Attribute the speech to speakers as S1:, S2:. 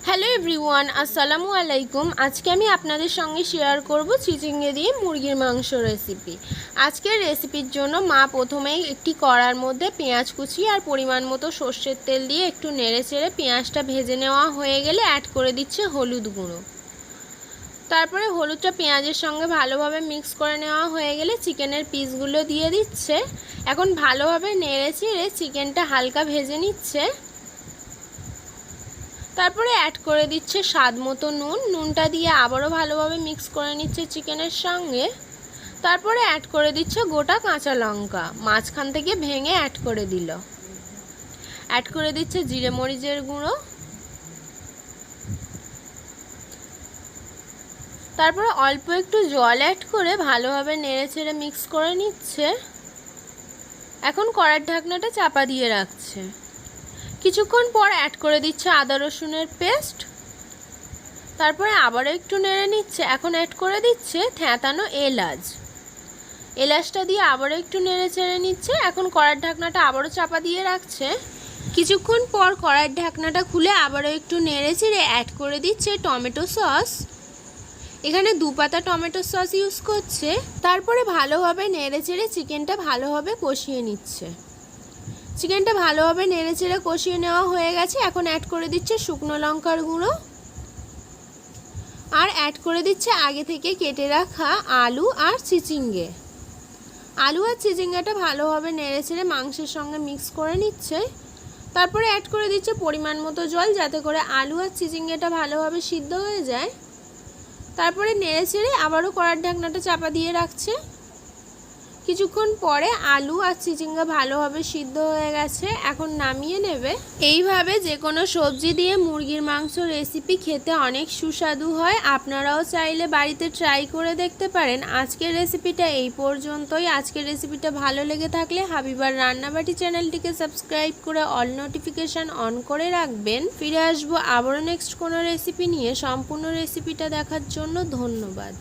S1: Hello everyone, আসসালামু আলাইকুম। আজকে আমি আপনাদের সঙ্গে শেয়ার করব চিচিঙ্গে দিয়ে মুরগির মাংস রেসিপি। আজকের রেসিপির জন্য মা প্রথমেই একটি কড়ার মধ্যে পেঁয়াজ কুচি আর পরিমাণ মতো সর্ষের তেল দিয়ে একটু নেড়ে চেড়ে পেঁয়াজটা ভেজে নেওয়া হয়ে গেলে অ্যাড করে দিচ্ছে হলুদ গুঁড়ো। তারপরে হলুদটা পেঁয়াজের সঙ্গে ভালোভাবে মিক্স করে নেওয়া হয়ে গেলে চিকেনের পিসগুলো দিয়ে দিচ্ছে। এখন ভালোভাবে নেড়ে চেড়ে চিকেনটা হালকা ভেজে নিচ্ছে। তারপরে অ্যাড করে দিচ্ছে স্বাদ মতো নুনটা দিয়ে আবারও ভালোভাবে মিক্স করে নিচ্ছে চিকেনের সঙ্গে। তারপরে অ্যাড করে দিচ্ছে গোটা কাঁচা লঙ্কা, মাঝখান থেকে ভেঙে অ্যাড করে দিল। অ্যাড করে দিচ্ছে জিরে মরিচের গুঁড়ো। তারপরে অল্প একটু জল অ্যাড করে ভালোভাবে নেড়ে চেড়ে মিক্স করে নিচ্ছে। এখন কড়ার ঢাকনাটা চাপা দিয়ে রাখছে। কিছুক্ষণ পর অ্যাড করে দিচ্ছে আদা রসুনের পেস্ট। তারপরে আবারও একটু নেড়ে নিচ্ছে। এখন অ্যাড করে দিচ্ছে থেঁতানো এলাচটা দিয়ে আবারও একটু নেড়ে চেড়ে নিচ্ছে। এখন কড়ার ঢাকনাটা আবারও চাপা দিয়ে রাখছে। কিছুক্ষণ পর কড়ার ঢাকনাটা খুলে আবারও একটু নেড়ে চেড়ে অ্যাড করে দিচ্ছে টমেটো সস। এখানে 2 পাতা টমেটো সস ইউজ করছে। তারপরে ভালোভাবে নেড়ে চেড়ে চিকেনটা ভালোভাবে কষিয়ে নিচ্ছে। চিকেনটা ভালোভাবে নেড়ে চেড়ে কষিয়ে নেওয়া হয়ে গেছে। এখন অ্যাড করে দিচ্ছে শুকনো লঙ্কার গুঁড়ো আর অ্যাড করে দিচ্ছে আগে থেকে কেটে রাখা আলু আর চিচিঙ্গাটা ভালোভাবে নেড়ে চেড়ে মাংসের সঙ্গে মিক্স করে নিচ্ছে। তারপরে অ্যাড করে দিচ্ছে পরিমাণ মতো জল, যাতে করে আলু আর চিচিঙ্গাটা ভালোভাবে সিদ্ধ হয়ে যায়। তারপরে নেড়ে চেড়ে আবারও কড়ার ঢাকনাটা চাপা দিয়ে রাখছে। কিছুক্ষণ পরে আলু আর চিচিঙ্গা ভালোভাবে সিদ্ধ হয়ে গেছে। এখন নামিয়ে নেবে। এইভাবে যে কোনো সবজি দিয়ে মুরগির মাংস রেসিপি খেতে অনেক সুস্বাদু হয়। আপনারাও চাইলে বাড়িতে ট্রাই করে দেখতে পারেন। আজকের রেসিপিটা এই পর্যন্তই। আজকের রেসিপিটা ভালো লেগে থাকলে হাবিবার রান্নাবাটি চ্যানেলটিকে সাবস্ক্রাইব করে অল নোটিফিকেশান অন করে রাখবেন। ফিরে আসবো আবারও নেক্সট কোনো রেসিপি নিয়ে। সম্পূর্ণ রেসিপিটা দেখার জন্য ধন্যবাদ।